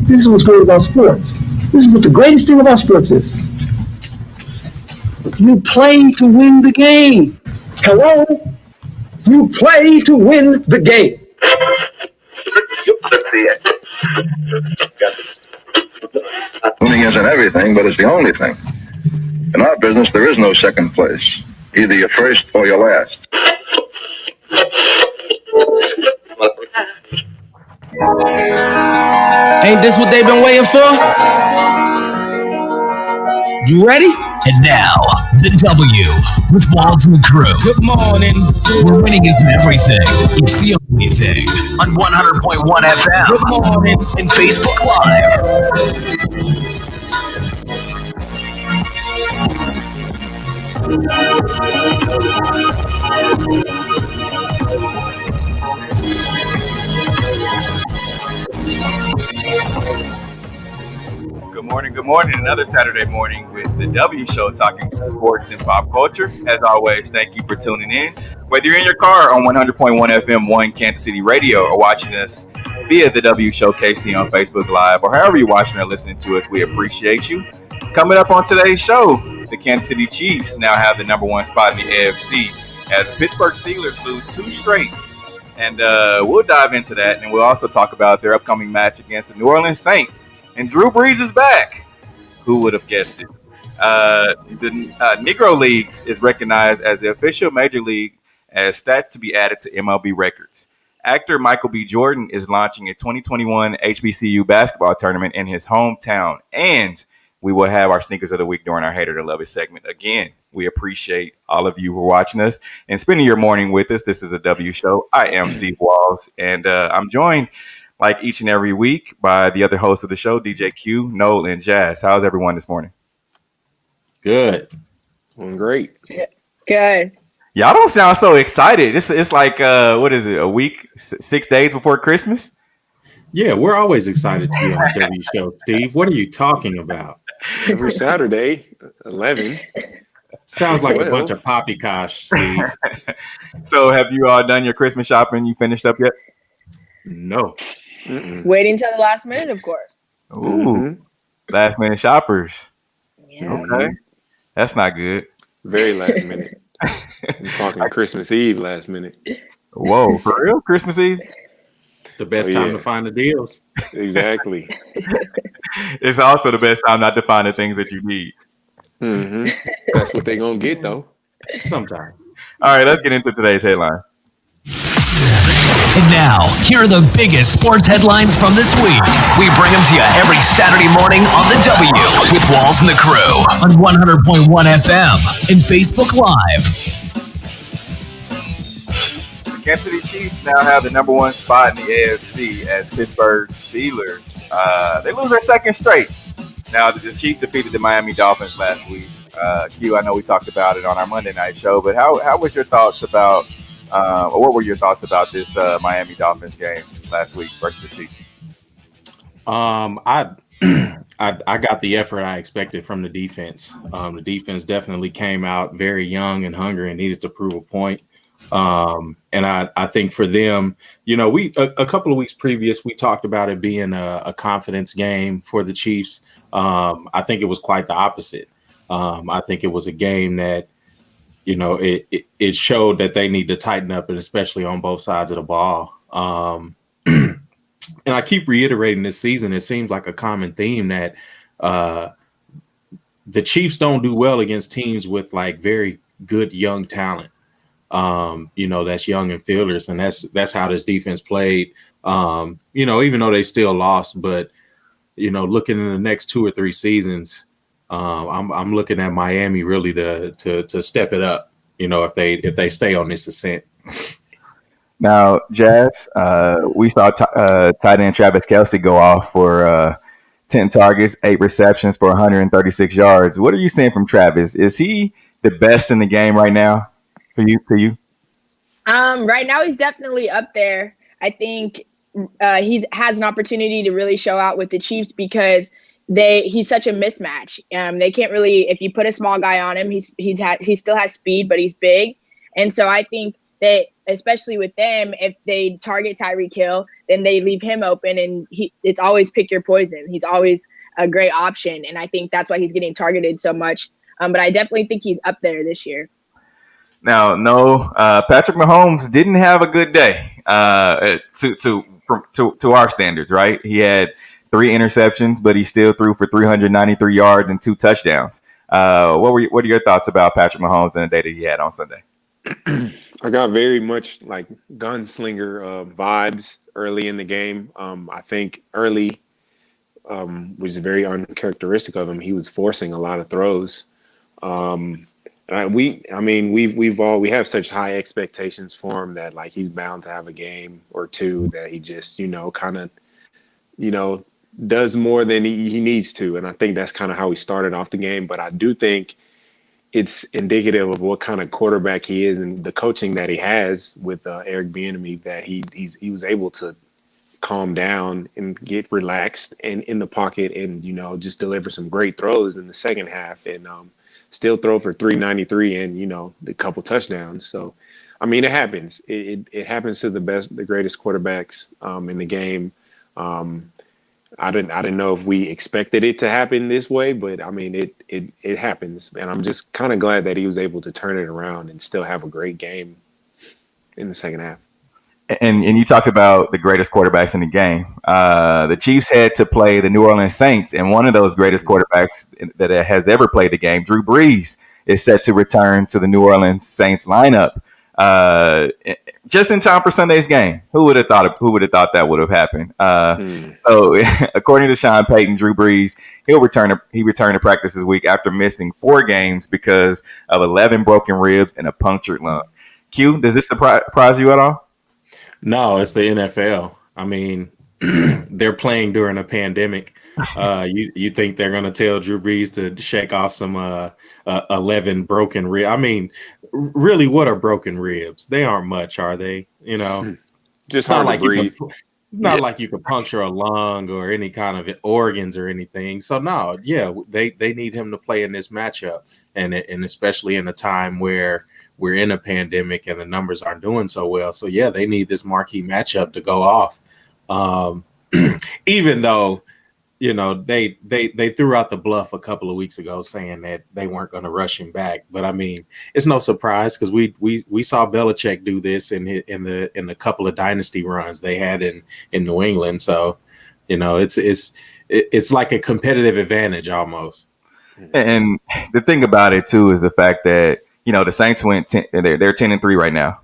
This is what's great about sports. This is what the greatest thing about sports is. You play to win the game. Hello? You play to win the game. Winning isn't everything, but it's the only thing. In our business, there is no second place. Either you're first or you're last. Ain't this what they've been waiting for? You ready? And now, the W with Walls and Crew. Good morning. Where winning isn't everything, it's the only thing. On 100.1 FM. Good morning. And Facebook Live. Good morning. Another Saturday morning with the W Show, talking sports and pop culture. As always, thank you for tuning in. Whether you're in your car on 100.1 FM, 1 Kansas City Radio, or watching us via the W Show KC on Facebook Live, or however you're watching or listening to us, we appreciate you. Coming up on today's show, the Kansas City Chiefs now have the number one spot in the AFC as the Pittsburgh Steelers lose 2 straight. And we'll dive into that, and we'll also talk about their upcoming match against the New Orleans Saints. And Drew Brees is back. Who would have guessed it? The Negro Leagues is recognized as the official major league as stats to be added to MLB records. Actor Michael B. Jordan is launching a 2021 HBCU basketball tournament in his hometown. And we will have our Sneakers of the Week during our Hater to Love It segment. Again, we appreciate all of you who are watching us and spending your morning with us. This is a W Show. I am Steve Walls, and I'm joined like each and every week by the other hosts of the show, DJ Q, Noel, and Jazz. How's everyone this morning? Good. Doing great. Good. Y'all don't sound so excited. It's like, what is it, a week, 6 days before Christmas? Yeah, we're always excited to be on the W Show, Steve. What are you talking about? Every Saturday, 11. Sounds like a bunch of poppycock, Steve. So have you all done your Christmas shopping? You finished up yet? No. Waiting till the last minute, of course. Ooh, last minute shoppers. Yeah. Okay, that's not good. Very last minute. I'm talking Christmas Eve last minute. Whoa, for real? Christmas Eve? It's the best time to find the deals. Exactly. It's also the best time not to find the things that you need. Mm-hmm. That's what they're going to get, though. Sometimes. All right, let's get into today's headline. And now, here are the biggest sports headlines from this week. We bring them to you every Saturday morning on the W with Walls and the Crew on 100.1 FM and Facebook Live. The Kansas City Chiefs now have the number one spot in the AFC as Pittsburgh Steelers. They lose their second straight. Now, the Chiefs defeated the Miami Dolphins last week. Q, I know we talked about it on our Monday night show, but how was your thoughts about or what were your thoughts about this Miami Dolphins game last week versus the Chiefs? I got the effort I expected from the defense. The defense definitely came out very young and hungry and needed to prove a point. And I think for them, you know, a couple of weeks previous, we talked about it being a confidence game for the Chiefs. I think it was quite the opposite. I think it was a game that, you know, it showed that they need to tighten up, and especially on both sides of the ball. And I keep reiterating this season, it seems like a common theme that the Chiefs don't do well against teams with like very good young talent. You know, that's young and fielders, and that's how this defense played. You know, even though they still lost, but you know, looking in the next 2 or 3 seasons, I'm looking at Miami really to step it up. You know, if they stay on this ascent. Now, Jazz, we saw tight end Travis Kelce go off for 10 targets, 8 receptions for 136 yards. What are you seeing from Travis? Is he the best in the game right now for you? Right now he's definitely up there. I think he has an opportunity to really show out with the Chiefs because he's such a mismatch. They can't really, if you put a small guy on him, he still has speed, but he's big. And so I think that especially with them, if they target Tyreek Hill, then they leave him open, and it's always pick your poison. He's always a great option, and I think that's why he's getting targeted so much. But I definitely think he's up there this year. Now, no, Patrick Mahomes didn't have a good day to our standards, right? He had 3 interceptions, but he still threw for 393 yards and 2 touchdowns. What are your thoughts about Patrick Mahomes and the day that he had on Sunday? I got very much like gunslinger vibes early in the game. I think early was very uncharacteristic of him. He was forcing a lot of throws. We have such high expectations for him that like he's bound to have a game or two that he just does more than he needs to, and I think that's kind of how he started off the game. But I do think it's indicative of what kind of quarterback he is and the coaching that he has with Eric Bieniemy, that he was able to calm down and get relaxed and in the pocket and just deliver some great throws in the second half and still throw for 393 and a couple touchdowns. So I mean, it happens. It happens to the greatest quarterbacks in the game. I didn't know if we expected it to happen this way, but I mean, it happens, and I'm just kind of glad that he was able to turn it around and still have a great game in the second half. And you talk about the greatest quarterbacks in the game. The Chiefs had to play the New Orleans Saints, and one of those greatest quarterbacks that has ever played the game, Drew Brees, is set to return to the New Orleans Saints lineup just in time for Sunday's game. Who would have thought that would have happened? So, according to Sean Payton, Drew Brees he returned to practice this week after missing 4 games because of 11 broken ribs and a punctured lung. Q, does this surprise you at all? No, it's the NFL. I mean, they're playing during a pandemic. You think they're going to tell Drew Brees to shake off some 11 broken ribs? I mean, really, what are broken ribs? They aren't much, are they? Just hard to breathe. It's not like you could puncture a lung or any kind of organs or anything. So no, yeah, they need him to play in this matchup, and especially in a time where we're in a pandemic and the numbers aren't doing so well. So yeah, they need this marquee matchup to go off. Even though, they threw out the bluff a couple of weeks ago saying that they weren't going to rush him back. But I mean, it's no surprise because we saw Belichick do this in the couple of dynasty runs they had in New England. So, it's like a competitive advantage almost. And the thing about it too is the fact that the Saints went they're 10-3 right now.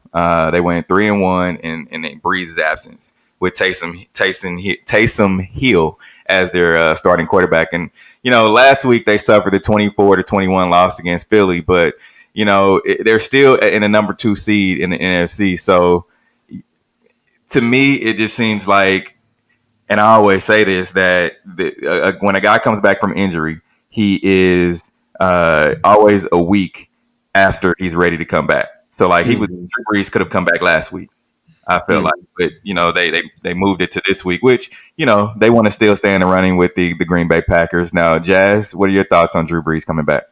They went 3-1 in Brees' absence, with Taysom Hill as their starting quarterback. And, last week they suffered a 24-21 loss against Philly, but, they're still in the number 2 seed in the NFC. So to me, it just seems like, and I always say this, that when a guy comes back from injury, he is always a week after he's ready to come back. So like Drew Brees could have come back last week, I feel like, but they moved it to this week, which they want to still stay in the running with the Green Bay Packers. Now, Jazz, what are your thoughts on Drew Brees coming back?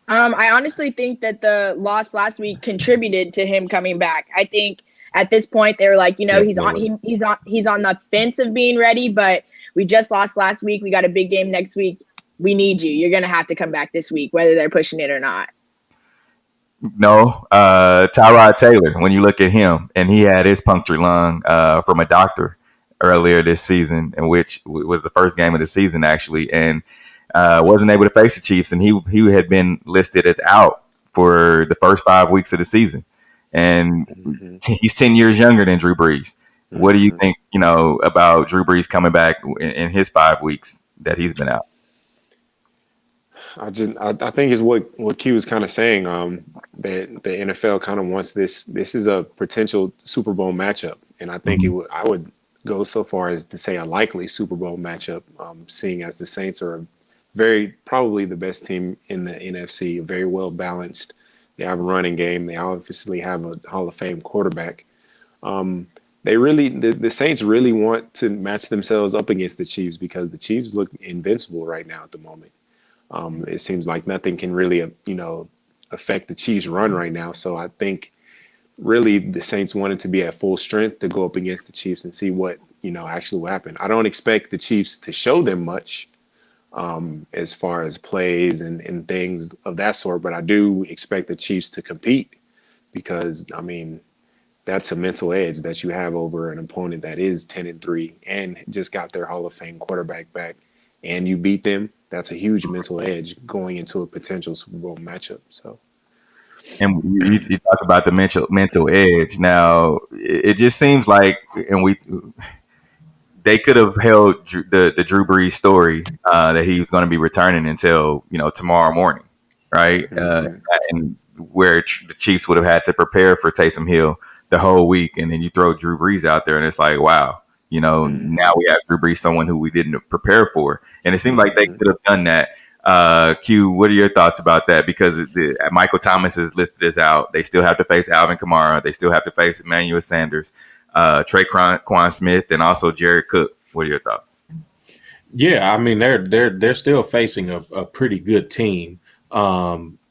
I honestly think that the loss last week contributed to him coming back. I think at this point they were like, he's on the fence of being ready, but we just lost last week. We got a big game next week. We need you. You're gonna have to come back this week, whether they're pushing it or not. No, Tyrod Taylor, when you look at him, and he had his punctured lung from a doctor earlier this season, in which was the first game of the season, actually, and wasn't able to face the Chiefs, and he had been listed as out for the first 5 weeks of the season. And he's 10 years younger than Drew Brees. What do you think, about Drew Brees coming back in his 5 weeks that he's been out? I think is what Q was kind of saying, that the NFL kind of wants this. This is a potential Super Bowl matchup, and I think I would go so far as to say a likely Super Bowl matchup, seeing as the Saints are probably the best team in the NFC, very well balanced. They have a running game. They obviously have a Hall of Fame quarterback. The Saints really want to match themselves up against the Chiefs because the Chiefs look invincible right now at the moment. It seems like nothing can really, affect the Chiefs' run right now. So I think really the Saints wanted to be at full strength to go up against the Chiefs and see what, actually will happen. I don't expect the Chiefs to show them much as far as plays and things of that sort, but I do expect the Chiefs to compete because, that's a mental edge that you have over an opponent that is 10-3 and just got their Hall of Fame quarterback back, and you beat them. That's a huge mental edge going into a potential Super Bowl matchup. So, and you talk about the mental edge. Now, it just seems like, they could have held the Drew Brees story that he was going to be returning until tomorrow morning, right? And where the Chiefs would have had to prepare for Taysom Hill the whole week, and then you throw Drew Brees out there, and it's like, wow, now we have Drew Brees, someone who we didn't prepare for, and it seemed like they could have done that. Q, what are your thoughts about that? Because Michael Thomas is listed as out. They still have to face Alvin Kamara. They still have to face Emmanuel Sanders, Traquan Smith, and also Jared Cook. What are your thoughts? Yeah, they're still facing a pretty good team.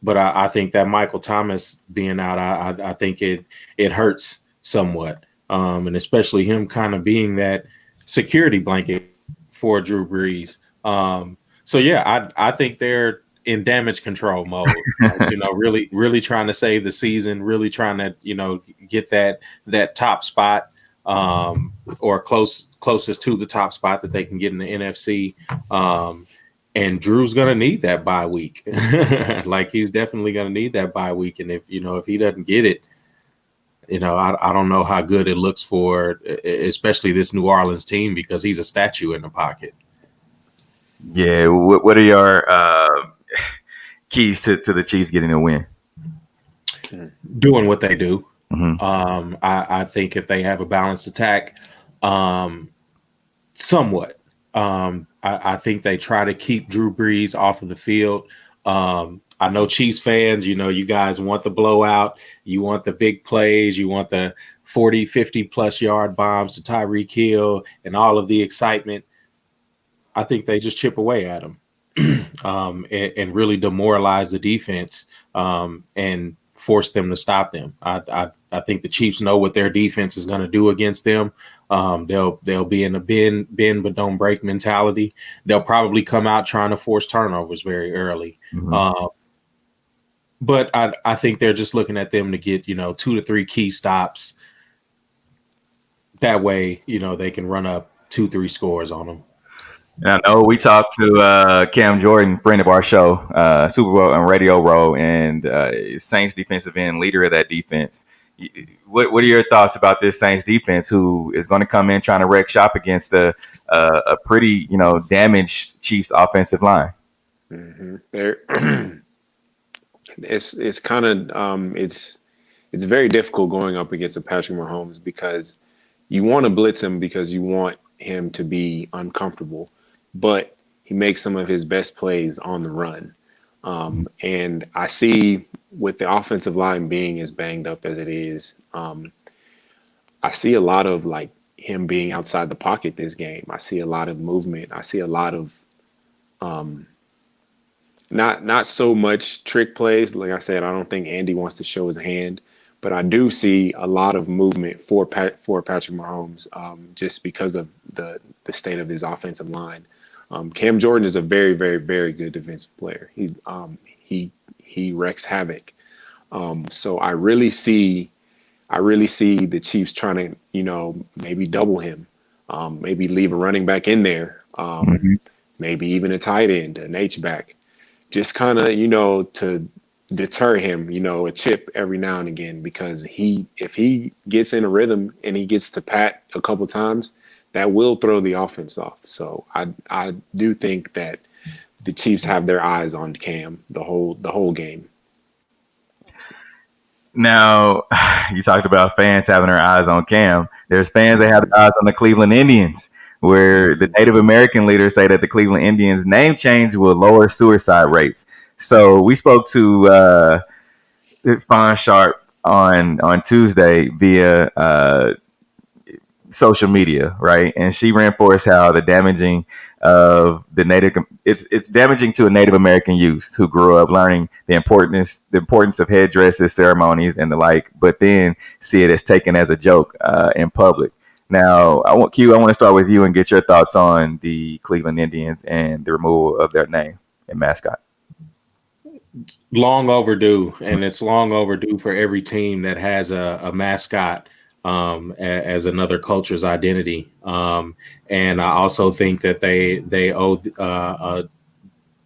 But I think that Michael Thomas being out, I think it hurts somewhat. And especially him kind of being that security blanket for Drew Brees. So yeah, I think they're in damage control mode, really, really trying to save the season, really trying to, get that top spot, or closest to the top spot that they can get in the NFC. And Drew's going to need that bye week. Like, he's definitely going to need that bye week. And if he doesn't get it, I don't know how good it looks for, especially this New Orleans team, because he's a statue in the pocket. Yeah. What are your keys to the Chiefs getting a win? Doing what they do. Mm-hmm. I think if they have a balanced attack, somewhat. I think they try to keep Drew Brees off of the field. I know Chiefs fans, you guys want the blowout. You want the big plays. You want the 40, 50-plus yard bombs to Tyreek Hill and all of the excitement. I think they just chip away at them and really demoralize the defense and force them to stop them. I think the Chiefs know what their defense is going to do against them. They'll be in a bend but don't break mentality. They'll probably come out trying to force turnovers very early. Mm-hmm. But I think they're just looking at them to get 2 to 3 key stops. That way, they can run up 2-3 scores on them. And I know we talked to Cam Jordan, friend of our show, Super Bowl and Radio Row, and Saints defensive end, leader of that defense. What are your thoughts about this Saints defense, who is going to come in trying to wreck shop against a pretty damaged Chiefs offensive line? Mm-hmm. It's kind of it's very difficult going up against a Patrick Mahomes, because you want to blitz him because you want him to be uncomfortable, but he makes some of his best plays on the run. And I see, with the offensive line being as banged up as it is, I see a lot of him being outside the pocket this game. I see a lot of movement. I see a lot of not so much trick plays. Like I said, I don't think Andy wants to show his hand, but I do see a lot of movement for Patrick Mahomes, just because of the state of his offensive line. Cam Jordan is a very, very, very good defensive player. He wreaks havoc. So I really see the Chiefs trying to, maybe double him, maybe leave a running back in there, maybe even a tight end, an H-back, just kind of, to deter him, a chip every now and again, because if he gets in a rhythm and he gets to pat a couple times, that will throw the offense off. So I do think that the Chiefs have their eyes on Cam the whole game. Now, you talked about fans having their eyes on Cam. There's fans that have their eyes on the Cleveland Indians, where the Native American leaders say that the Cleveland Indians name change will lower suicide rates. So we spoke to Fawn Sharp on Tuesday via social media, right? And she reinforced how the damaging of the it's damaging to a Native American youth who grew up learning the importance of headdresses, ceremonies, and the like, but then see it as taken as a joke in public. Now, I want to start with you and get your thoughts on the Cleveland Indians and the removal of their name and mascot. Long overdue, and it's long overdue for every team that has a mascot as another culture's identity. And I also think that they owe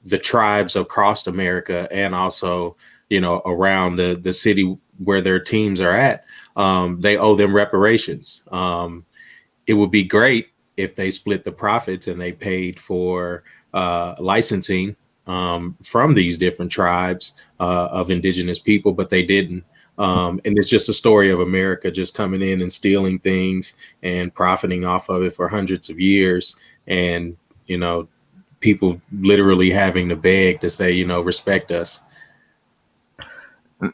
the tribes across America and also, around the city where their teams are at, they owe them reparations. It would be great if they split the profits and they paid for licensing from these different tribes of indigenous people, but they didn't. And it's just a story of America just coming in and stealing things and profiting off of it for hundreds of years. And, people literally having to beg to say, respect us.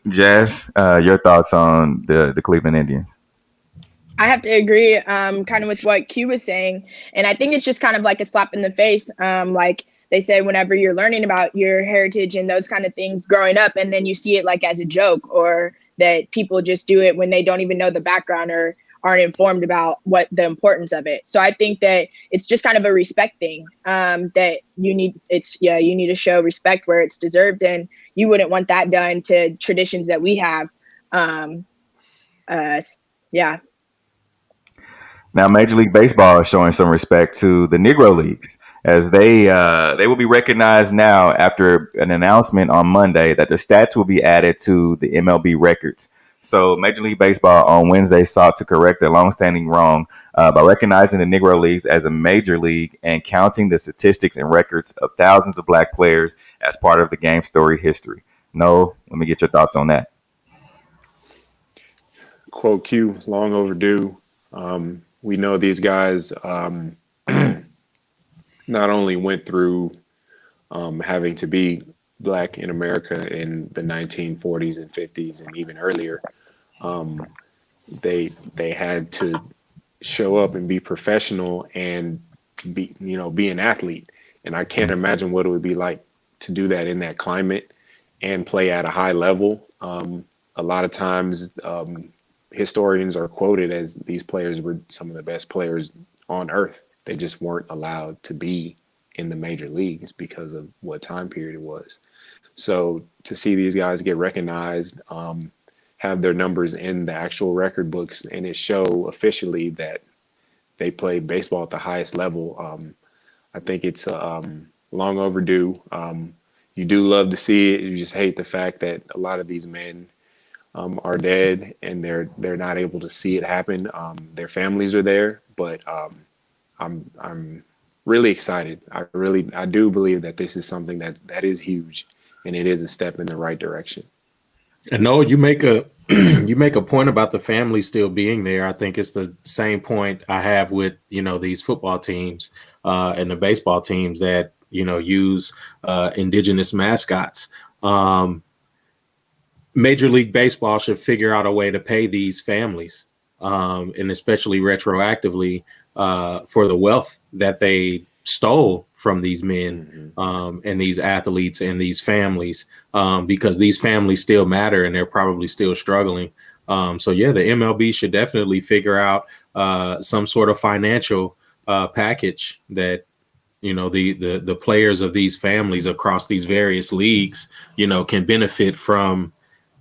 Jazz, your thoughts on the Cleveland Indians? I have to agree kind of with what Q was saying. And I think it's just kind of like a slap in the face. Like they say, whenever you're learning about your heritage and those kind of things growing up, and then you see it like as a joke, or that people just do it when they don't even know the background or aren't informed about what the importance of it. So I think that it's just kind of a respect thing that you need to show respect where it's deserved. And you wouldn't want that done to traditions that we have. Yeah. Now, Major League Baseball is showing some respect to the Negro Leagues, as they will be recognized now after an announcement on Monday that their stats will be added to the MLB records. So Major League Baseball on Wednesday sought to correct their longstanding wrong by recognizing the Negro Leagues as a major league and counting the statistics and records of thousands of black players as part of the game's storied history. No, let me get your thoughts on that. Quote Q, long overdue. We know these guys not only went through having to be black in America in the 1940s and 50s and even earlier. They had to show up and be professional and be an athlete. And I can't imagine what it would be like to do that in that climate and play at a high level. A lot of times, historians are quoted as these players were some of the best players on earth. They just weren't allowed to be in the major leagues because of what time period it was. So to see these guys get recognized, have their numbers in the actual record books, and it show officially that they play baseball at the highest level, I think it's long overdue. You do love to see it. You just hate the fact that a lot of these men are dead and they're not able to see it happen. Their families are there, but I'm really excited. I do believe that this is something that is huge, and it is a step in the right direction. And no, you make a point about the family still being there. I think it's the same point I have with these football teams and the baseball teams that use indigenous mascots. Major League Baseball should figure out a way to pay these families, and especially retroactively for the wealth that they stole from these men and these athletes and these families, because these families still matter and they're probably still struggling. So yeah, the MLB should definitely figure out some sort of financial package that the players of these families across these various leagues can benefit from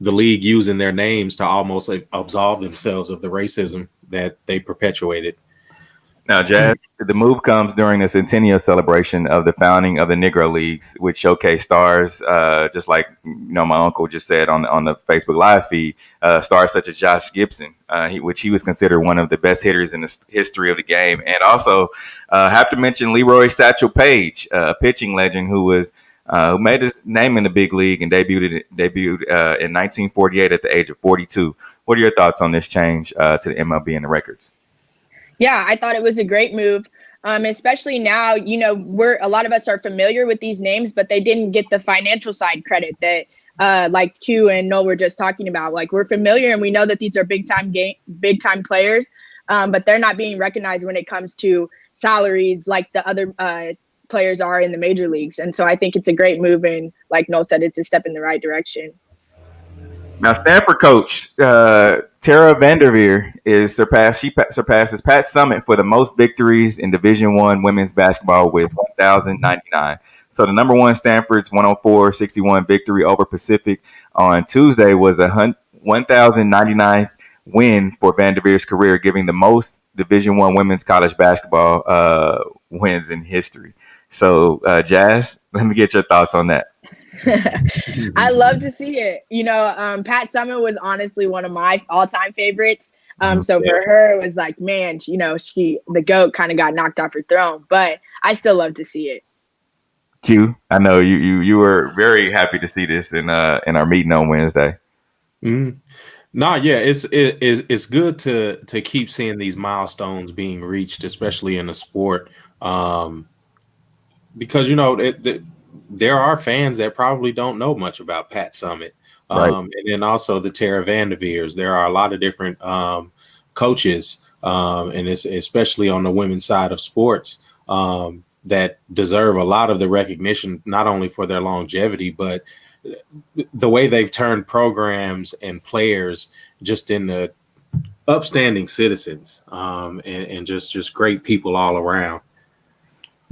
the league using their names to almost absolve themselves of the racism that they perpetuated. Now, Jazz, the move comes during the centennial celebration of the founding of the Negro Leagues, which showcase stars, just like my uncle just said on the Facebook Live feed, stars such as Josh Gibson, which he was considered one of the best hitters in the history of the game, and also have to mention Leroy Satchel Paige, a pitching legend who made his name in the big league and debuted in 1948 at the age of 42. What are your thoughts on this change to the MLB and the records? Yeah, I thought it was a great move, especially now, a lot of us are familiar with these names, but they didn't get the financial side credit that like Q and Noel were just talking about. Like, we're familiar and we know that these are big time players, but they're not being recognized when it comes to salaries like the other players are in the major leagues. And so I think it's a great move, and like Noel said, it's a step in the right direction. Now, Stanford coach Tara Vanderveer surpasses Pat Summitt for the most victories in Division I women's basketball with 1,099. So the number one Stanford's 104-61 victory over Pacific on Tuesday was a 1,099th win for Vanderveer's career, giving the most Division I women's college basketball wins in history. So, Jazz, let me get your thoughts on that. I love to see it. Pat Summitt was honestly one of my all-time favorites. So for her, it was like, man, the GOAT kind of got knocked off her throne, but I still love to see it. Q, I know you were very happy to see this in our meeting on Wednesday. Mm-hmm. No, yeah, it's good to keep seeing these milestones being reached, especially in the sport, because there are fans that probably don't know much about Pat Summitt. Right. And then also the Tara Vanderveers. There are a lot of different coaches, and it's especially on the women's side of sports, that deserve a lot of the recognition, not only for their longevity, but the way they've turned programs and players just into upstanding citizens, and just great people all around.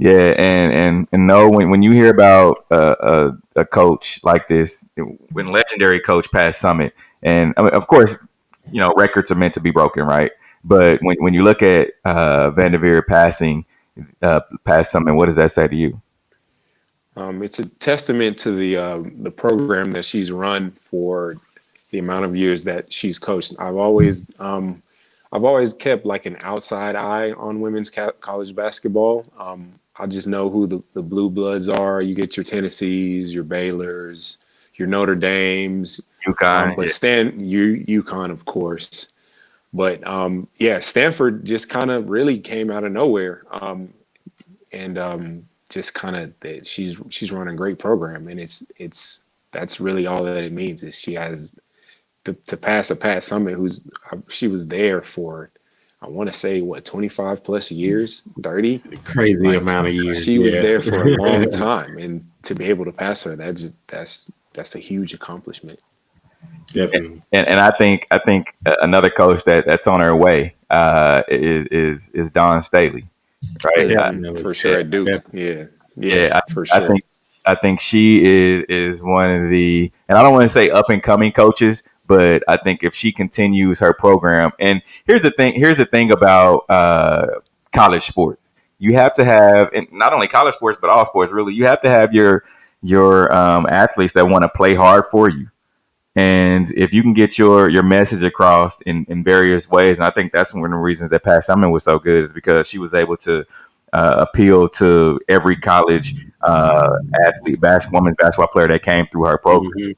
Yeah, and no, when you hear about a coach like this, when legendary coach Pat Summitt, and I mean, of course, records are meant to be broken, right? But when you look at Vanderveer passing Pat Summitt, what does that say to you? It's a testament to the program that she's run for the amount of years that she's coached. I've always kept like an outside eye on women's college basketball. I just know who the blue bloods are. You get your Tennessees, your Baylors, your Notre Dames, UConn, but UConn, of course. But Stanford just kind of really came out of nowhere, and just kind of that she's running a great program, and that's really all that it means is she has to pass a Pat Summitt she was there for, I want to say 25 plus years, 30, crazy amount of years. She was there for a long time, and to be able to pass her, that's a huge accomplishment. Definitely. And I think another coach that's on her way is Dawn Staley, right? For sure, at Duke. Yeah, for sure. I think she is one of the, and I don't want to say up and coming coaches, but I think if she continues her program, and here's the thing about college sports, you have to have, and not only college sports but all sports really, you have to have your athletes that want to play hard for you. And if you can get your message across in various ways, and I think that's one of the reasons that Pat Summitt was so good, is because she was able to appeal to every college athlete, women's basketball player that came through her program. Mm-hmm.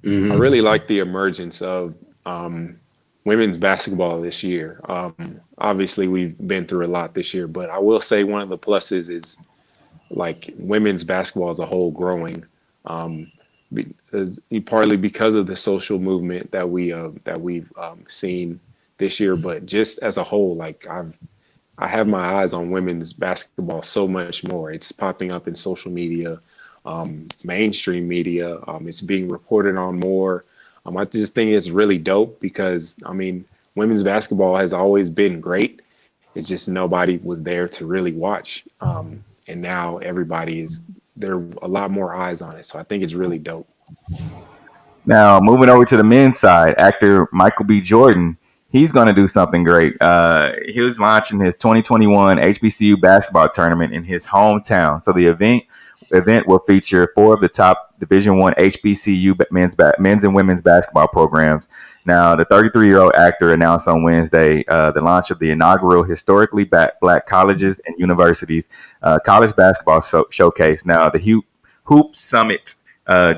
Mm-hmm. I really like the emergence of women's basketball this year. Obviously, we've been through a lot this year, but I will say one of the pluses is like women's basketball as a whole growing. Partly because of the social movement that we've seen this year, but just as a whole, like I have my eyes on women's basketball so much more. It's popping up in social media, mainstream media. It's being reported on more. I just think it's really dope because, I mean, women's basketball has always been great. It's just nobody was there to really watch. And now there are a lot more eyes on it. So I think it's really dope. Now, moving over to the men's side, actor Michael B. Jordan, he's going to do something great. He was launching his 2021 HBCU basketball tournament in his hometown. So the event will feature 4 of the top Division I HBCU men's and women's basketball programs. Now, the 33-year-old actor announced on Wednesday the launch of the inaugural historically black colleges and universities college basketball showcase. Now, the Hoop Summit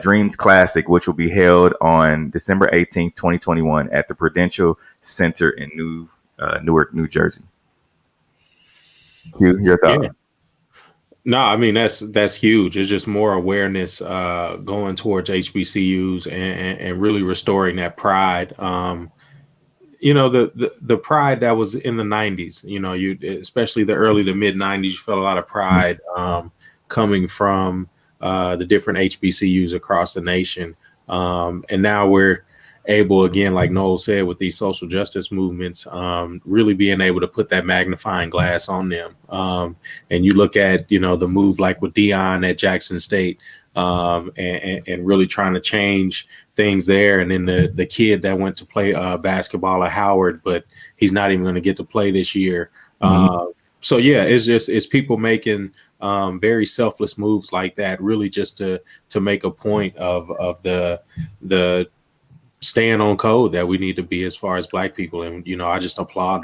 Dreams Classic, which will be held on December 18th, 2021 at the Prudential Center in Newark, New Jersey. Hugh, your thoughts? Yeah. No, I mean, that's huge. It's just more awareness going towards HBCUs and really restoring that pride. you know, the pride that was in the 90s, you know, you especially the early to mid 90s, you felt a lot of pride coming from the different HBCUs across the nation. And now we're able, again, like Noel said, with these social justice movements, really being able to put that magnifying glass on them. And you look at, you know, the move like with Deion at Jackson State, and really trying to change things there. And then the kid that went to play basketball at Howard, but he's not even going to get to play this year. So yeah, it's people making very selfless moves like that, really just to make a point of the staying on code that we need to be as far as Black people. And, you know, I just applaud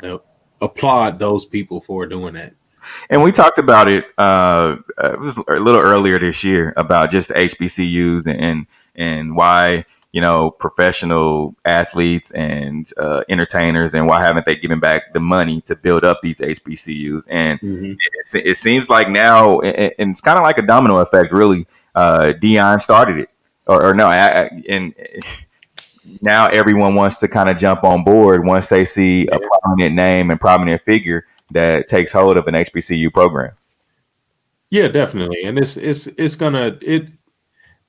those people for doing that. And we talked about it, it was a little earlier this year about just HBCUs and why, you know, professional athletes and entertainers, and why haven't they given back the money to build up these HBCUs? And it seems like now, and it's kind of like a domino effect, really. Deion started it, or no, and now everyone wants to kind of jump on board once they see a prominent name and prominent figure that takes hold of an HBCU program. Yeah, definitely. And it's gonna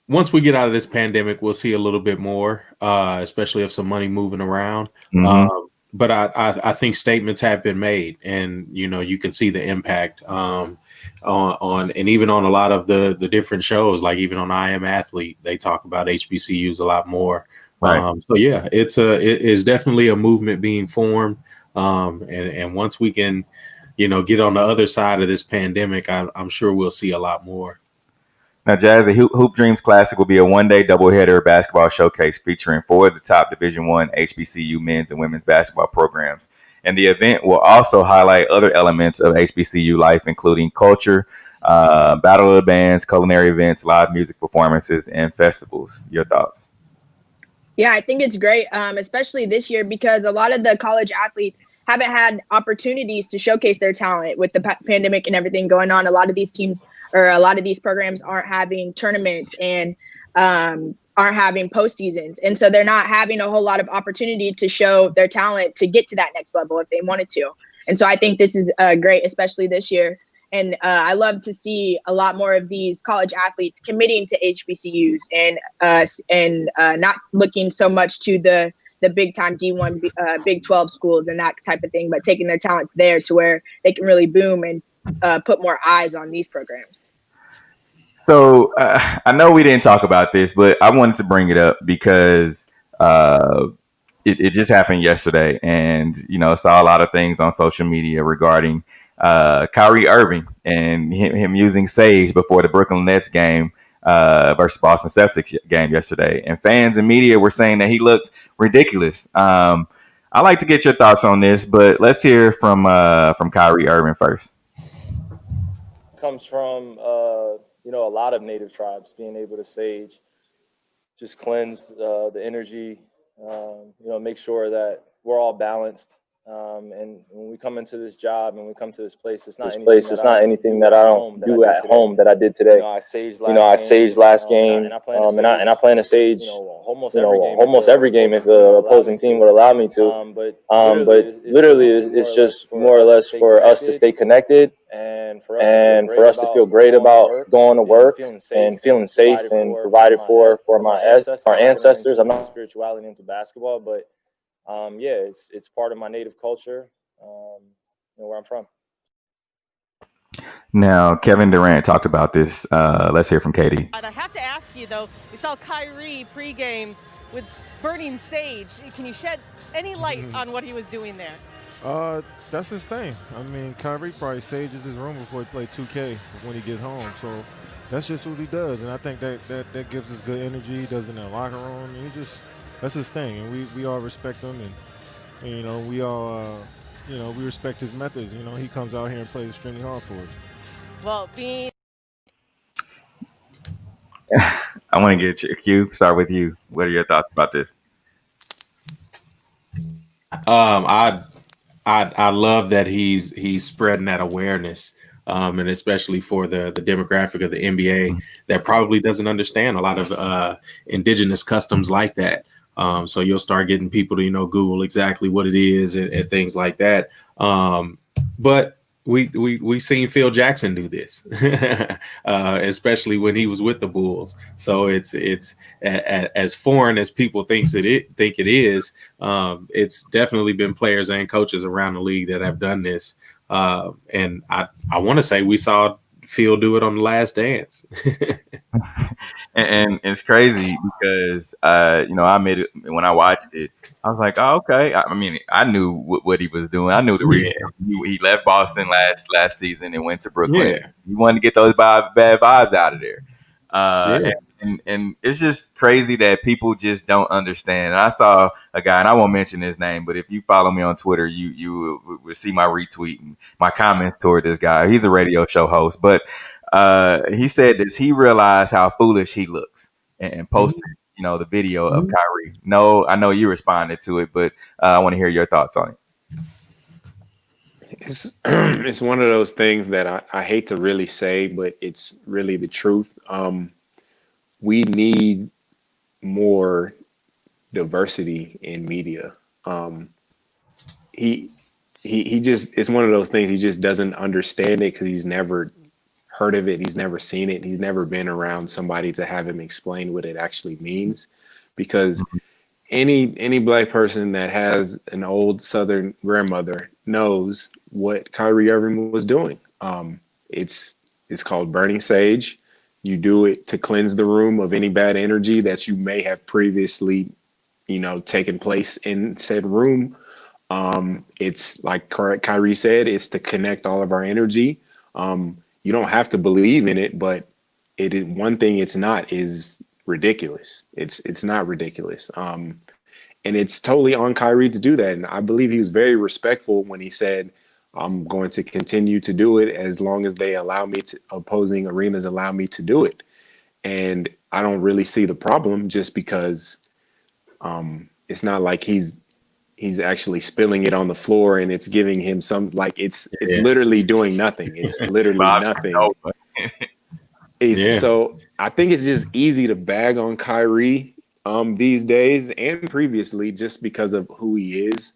once we get out of this pandemic, we'll see a little bit more, especially if some money moving around. But I think statements have been made, and, you know, you can see the impact on and even on a lot of the different shows, like even on I Am Athlete, they talk about HBCUs a lot more. Right. So yeah, it is definitely a movement being formed. And once we can, you know, get on the other side of this pandemic, I'm sure we'll see a lot more. Now, Jazz, the Hoop Dreams Classic will be a one-day doubleheader basketball showcase featuring 4 of the top Division I HBCU men's and women's basketball programs. And the event will also highlight other elements of HBCU life, including culture, battle of the bands, culinary events, live music performances, and festivals. Your thoughts? Yeah, I think it's great, especially this year, because a lot of the college athletes haven't had opportunities to showcase their talent with the pandemic and everything going on. A lot of these teams or a lot of these programs aren't having tournaments and aren't having postseasons. And so they're not having a whole lot of opportunity to show their talent to get to that next level if they wanted to. And so I think this is great, especially this year. And I love to see a lot more of these college athletes committing to HBCUs and not looking so much to the big time D1, Big 12 schools and that type of thing, but taking their talents there to where they can really boom and put more eyes on these programs. So I know we didn't talk about this, but I wanted to bring it up because it just happened yesterday, and, you know, saw a lot of things on social media regarding Kyrie Irving and him using Sage before the Brooklyn Nets game versus Boston Celtics game yesterday. And fans and media were saying that he looked ridiculous. I'd like to get your thoughts on this, but let's hear from Kyrie Irving first. Comes from, you know, a lot of native tribes being able to sage, just cleanse the energy, you know, make sure that we're all balanced. And when we come into this job and we come to this place, it's not anything that I don't do at home that I did today. You know, I saged last game, and I plan to sage, you know, almost every game if the opposing team would allow me to. But literally, it's just more or less for us to stay connected and for us to feel great about going to work and feeling safe and provided for our ancestors. I'm not spirituality into basketball, but yeah, it's part of my native culture, you know, where I'm from. Now, Kevin Durant talked about this. Let's hear from Katie. I have to ask you, though, we saw Kyrie pregame with burning sage. Can you shed any light on what he was doing there? That's his thing. I mean, Kyrie probably sages his room before he plays 2K when he gets home. So that's just what he does. And I think that gives us good energy. He does it in the locker room. That's his thing, and we all respect him, and you know, we all you know, we respect his methods. You know, he comes out here and plays extremely hard for us. Well, I want to get you, Q. Start with you. What are your thoughts about this? I love that he's spreading that awareness. And especially for the demographic of the NBA that probably doesn't understand a lot of indigenous customs like that. So you'll start getting people to, Google exactly what it is and things like that. But we seen Phil Jackson do this, especially when he was with the Bulls. So it's as foreign as people think it is. It's definitely been players and coaches around the league that have done this. And I want to say we saw Phil do it on The Last Dance. and it's crazy because I made it when I watched it. I was like, oh, okay. I mean, I knew what he was doing. I knew the reason he left Boston last season and went to Brooklyn. Yeah. He wanted to get those bad vibes out of there. And it's just crazy that people just don't understand. And I saw a guy, and I won't mention his name, but if you follow me on Twitter, you will see my retweet and my comments toward this guy. He's a radio show host, but he said this. He realized how foolish he looks and posted, the video of Kyrie. No, I know you responded to it, but I want to hear your thoughts on it. It's one of those things that I hate to really say, but it's really the truth. We need more diversity in media. He just, it's one of those things. He just doesn't understand it because he's never heard of it. He's never seen it. He's never been around somebody to have him explain what it actually means. Because any Black person that has an old Southern grandmother knows what Kyrie Irving was doing. It's called burning sage. You do it to cleanse the room of any bad energy that you may have previously, taken place in said room. It's like Kyrie said, it's to connect all of our energy. You don't have to believe in it, but it is one thing it's not is ridiculous. It's not ridiculous. And it's totally on Kyrie to do that. And I believe he was very respectful when he said, I'm going to continue to do it as long as they allow me to, opposing arenas allow me to do it. And I don't really see the problem just because it's not like he's actually spilling it on the floor and it's giving him some, like it's literally doing nothing. It's literally nothing. So I think it's just easy to bag on Kyrie these days and previously just because of who he is.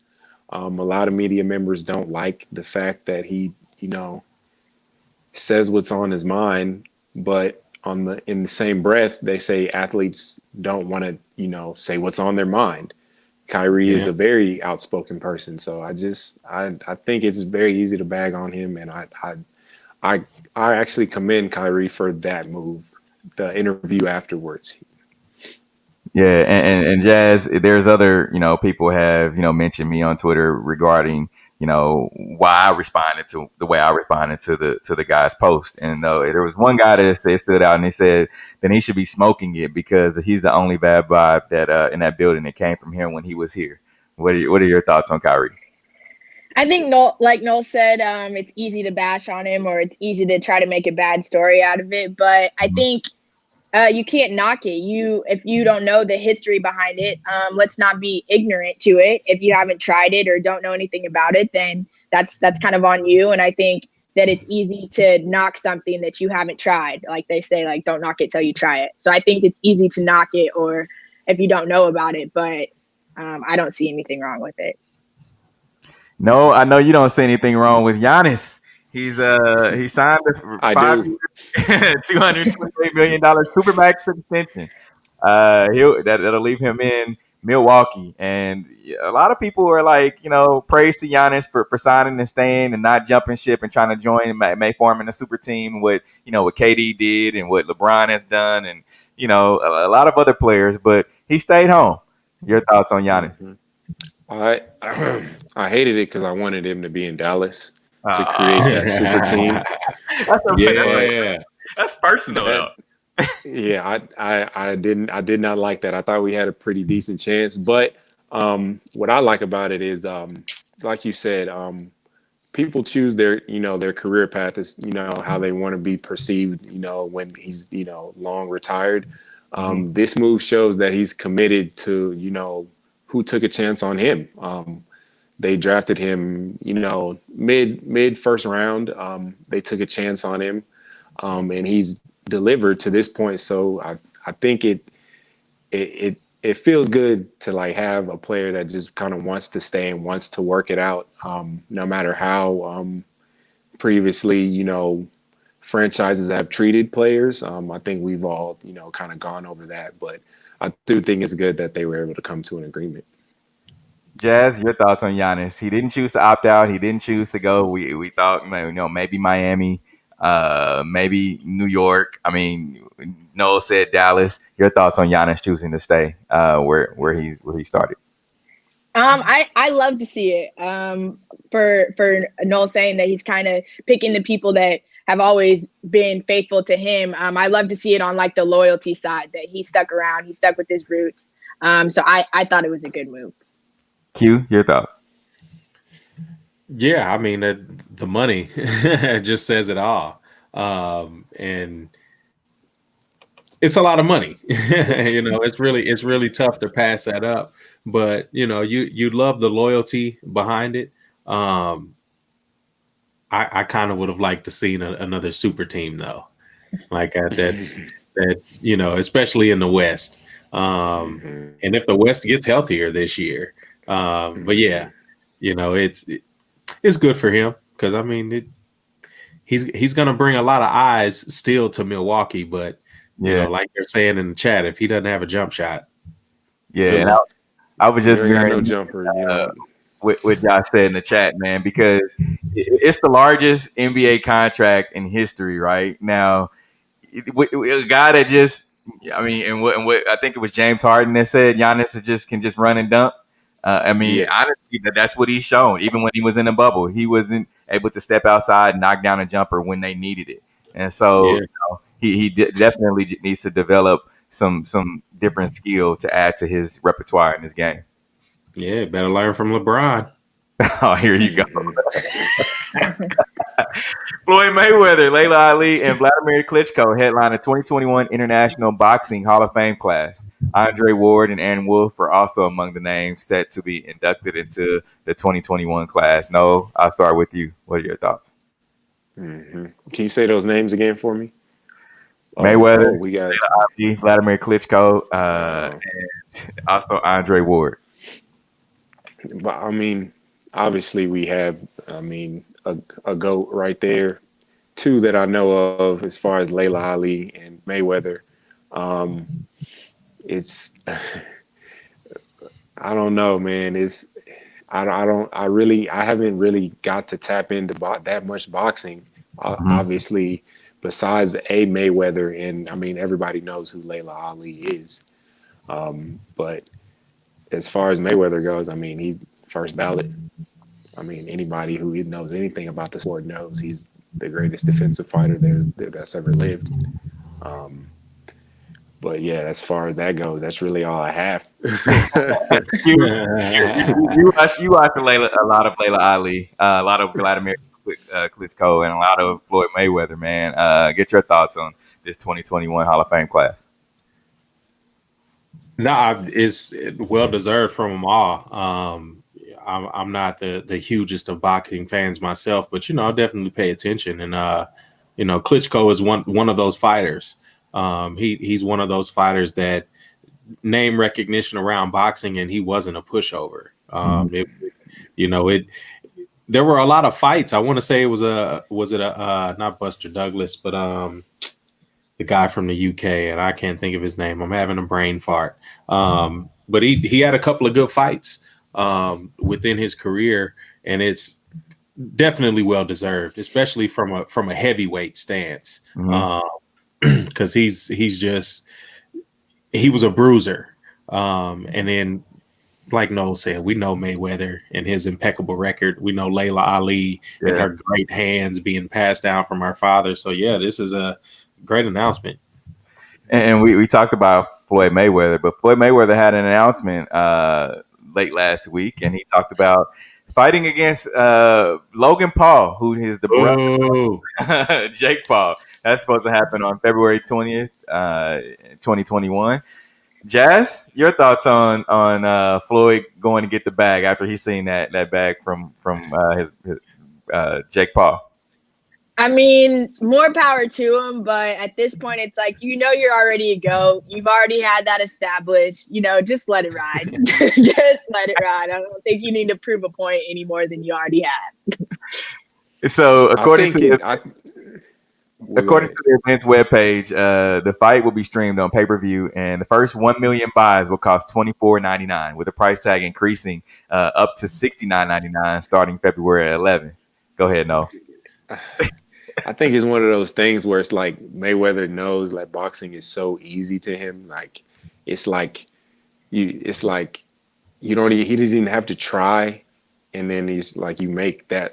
A lot of media members don't like the fact that he, says what's on his mind, but in the same breath, they say athletes don't want to, say what's on their mind. Kyrie is a very outspoken person, so I think it's very easy to bag on him, and I actually commend Kyrie for that move, the interview afterwards. Yeah, and Jazz, there's other, people have, mentioned me on Twitter regarding, why I responded to the way I responded to the guy's post. And there was one guy that stood out and he said then he should be smoking it because he's the only bad vibe that in that building that came from him when he was here. What are your thoughts on Kyrie? I think Noel said, it's easy to bash on him or it's easy to try to make a bad story out of it. But I think you can't knock it. If you don't know the history behind it, let's not be ignorant to it. If you haven't tried it or don't know anything about it, then that's kind of on you. And I think that it's easy to knock something that you haven't tried. Like they say, like, don't knock it till you try it. So I think it's easy to knock it or if you don't know about it, but I don't see anything wrong with it. No, I know you don't see anything wrong with Giannis. He signed a 5-year, $228 million supermax extension. That'll leave him in Milwaukee, and a lot of people are like, praise to Giannis for signing and staying and not jumping ship and trying to join and may form in a super team. What KD did and what LeBron has done, and a lot of other players, but he stayed home. Your thoughts on Giannis? I hated it because I wanted him to be in Dallas to create that super team. That's personal. I did not like that. I thought we had a pretty decent chance, but what I like about it is, like you said, people choose their career path is how they want to be perceived. When he's long retired. This move shows that he's committed to who took a chance on him. They drafted him, mid first round. They took a chance on him, and he's delivered to this point. So I think it feels good to like have a player that just kind of wants to stay and wants to work it out, no matter how previously, franchises have treated players. I think we've all, kind of gone over that, but I do think it's good that they were able to come to an agreement. Jazz, your thoughts on Giannis? He didn't choose to opt out. He didn't choose to go. We thought, maybe Miami, maybe New York. I mean, Noel said Dallas. Your thoughts on Giannis choosing to stay where he started? I love to see it. For Noel saying that he's kind of picking the people that have always been faithful to him. I love to see it on like the loyalty side, that he stuck around, he stuck with his roots. So I thought it was a good move. Q, your thoughts? Yeah, I mean the money just says it all, and it's a lot of money. It's really tough to pass that up. But you love the loyalty behind it. I kind of would have liked to see another super team though, like especially in the West. And if the West gets healthier this year. But yeah, it's good for him because I mean he's gonna bring a lot of eyes still to Milwaukee, but like they're saying in the chat, if he doesn't have a jump shot, and I was just hearing no jumper, what Josh said in the chat, man, because it's the largest NBA contract in history right now. A guy that just, I mean, and what I think it was James Harden that said Giannis can just run and dunk. Honestly, that's what he's shown. Even when he was in the bubble, he wasn't able to step outside and knock down a jumper when they needed it. And so he definitely needs to develop some different skill to add to his repertoire in this game. Yeah, better learn from LeBron. Oh, here you go. Floyd Mayweather, Layla Ali, and Vladimir Klitschko headline the 2021 International Boxing Hall of Fame class. Andre Ward and Aaron Wolf are also among the names set to be inducted into the 2021 class. No, I'll start with you. What are your thoughts? Mm-hmm. Can you say those names again for me? Mayweather, we got Ali, Vladimir Klitschko, and also Andre Ward. But I mean, obviously we have, a GOAT right there. Two that I know of as far as Layla Ali and Mayweather. It's, I don't know, man. I haven't really got to tap into that much boxing. Obviously, besides a Mayweather, and I mean, everybody knows who Layla Ali is. But as far as Mayweather goes, I mean, he first ballot. I mean, anybody who knows anything about the sport knows he's the greatest defensive fighter that's ever lived. But yeah, as far as that goes, that's really all I have. you watch a lot of Layla Ali, a lot of Vladimir Klitschko, and a lot of Floyd Mayweather, man. Get your thoughts on this 2021 Hall of Fame class. No, it's well deserved from them all. I'm not the hugest of boxing fans myself, but I'll definitely pay attention. And Klitschko is one of those fighters. He's one of those fighters that name recognition around boxing, and he wasn't a pushover. There were a lot of fights. I want to say it was not Buster Douglas, but the guy from the UK, and I can't think of his name. I'm having a brain fart. But he had a couple of good fights within his career, and it's definitely well deserved, especially from a heavyweight stance. Because he was a bruiser, and then like Noel said, we know Mayweather and his impeccable record. We know Layla Ali and her great hands being passed down from her father. So yeah, this is a great announcement. And we talked about Floyd Mayweather, but Floyd Mayweather had an announcement late last week, and he talked about fighting against Logan Paul, who is the brother Jake Paul. That's supposed to happen on February 20th, 2021. Jazz, your thoughts on Floyd going to get the bag after he's seen that bag from his Jake Paul? I mean, more power to him, but at this point, it's like, you're already a GOAT. You've already had that established. Just let it ride. Just let it ride. I don't think you need to prove a point any more than you already have. So, according to the event's webpage, the fight will be streamed on pay-per-view, and the first 1 million buys will cost $24.99, with the price tag increasing up to $69.99 starting February 11th. Go ahead, Noah. I think it's one of those things where it's like Mayweather knows like boxing is so easy to him. Like he doesn't even have to try. And then he's like, you make that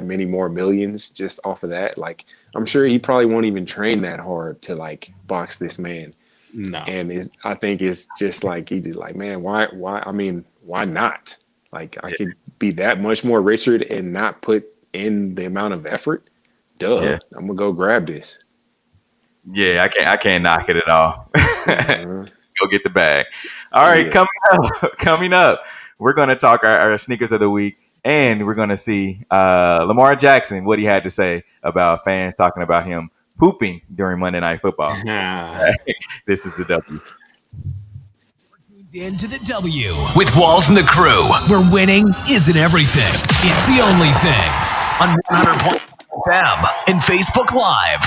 many more millions just off of that. Like, I'm sure he probably won't even train that hard to like box this man. No. And I think it's just like, he's like, man, why? I mean, why not? Like, I could be that much more richer and not put in the amount of effort. Duh. Yeah. I'm gonna go grab this. Yeah, I can't knock it at all. Go get the bag. All right, coming up, we're gonna talk our sneakers of the week, and we're gonna see Lamar Jackson, what he had to say about fans talking about him pooping during Monday Night Football. This is the W. Into the W with Walls and the Crew, where winning isn't everything. It's the only thing. On 100.5 FM and Facebook Live.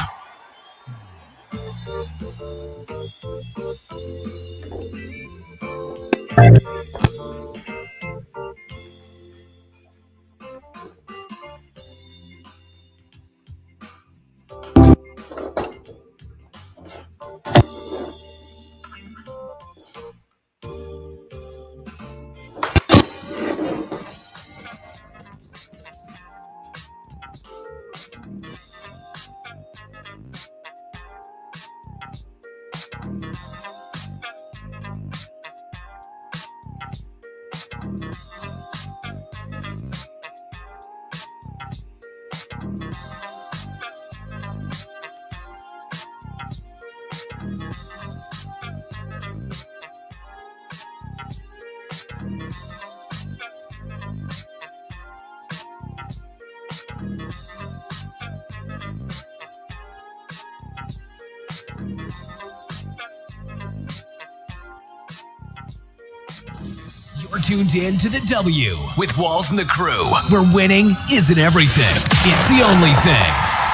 You're tuned in to the W with Walls and the Crew, where winning isn't everything. It's the only thing.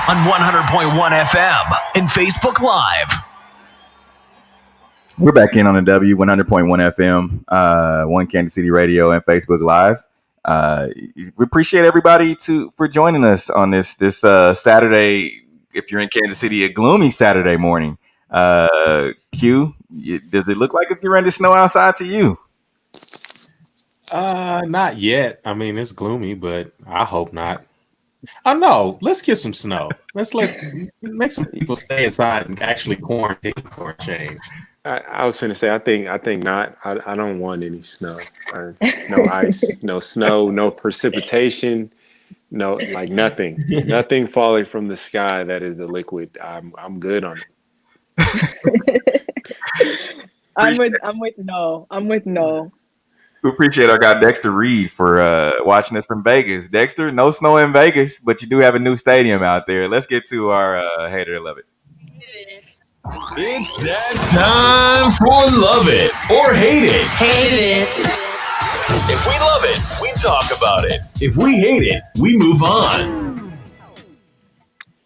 On 100.1 FM and Facebook Live. We're back in on the W, 100.1 FM, One Kansas City Radio, and Facebook Live. We appreciate everybody for joining us on this Saturday. If you're in Kansas City, a gloomy Saturday morning. Q, does it look like it's ready to snow outside to you? Not yet. I mean, it's gloomy, but I hope not. Oh no, let's get some snow. Let's make some people stay inside and actually quarantine for a change. I was finna say, I think not. I don't want any snow. No ice, no snow, no precipitation, no, like nothing. Nothing falling from the sky that is a liquid. I'm good on it. I'm with no. We appreciate our guy Dexter Reed for watching us from Vegas. Dexter, no snow in Vegas, but you do have a new stadium out there. Let's get to our hater love it. It's that time for Love It or Hate It. Hate it. If we love it, we talk about it. If we hate it, we move on.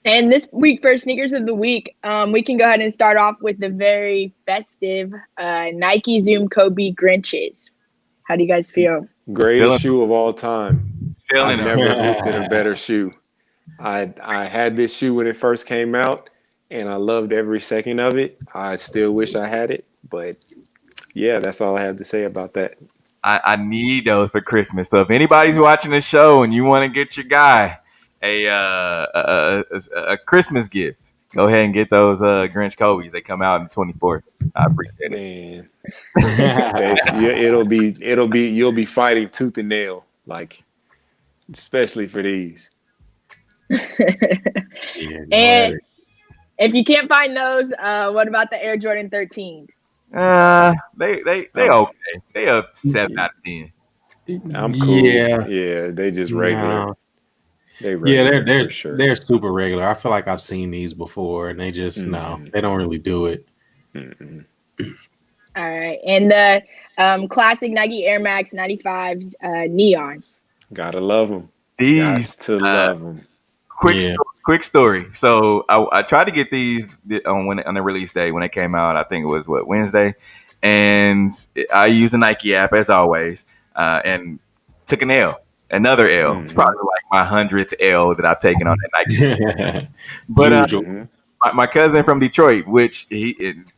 And this week for Sneakers of the Week, we can go ahead and start off with the very festive Nike Zoom Kobe Grinches. How do you guys feel? Greatest shoe of all time. I've never looked at a better shoe. I had this shoe when it first came out, and I loved every second of it. I still wish I had it, but yeah, that's all I have to say about that. I need those for Christmas. So if anybody's watching the show and you want to get your guy a Christmas gift, go ahead and get those Grinch Kobe's. They come out on the 24th. I appreciate it. Man. You'll be fighting tooth and nail, like, especially for these. And if you can't find those, what about the Air Jordan 13s? They okay. They a 7 out of 10. I'm cool. Yeah, they just regular. They're super regular. I feel like I've seen these before, and they just they don't really do it. All right, and the classic Nike Air Max 95s neon. Gotta love them. These love them. Quick story. So I tried to get these on the release day when they came out. I think it was Wednesday, and I used the Nike app as always, and took an L. Another L. It's probably like my 100th L that I've taken on that Nike. But my cousin from Detroit,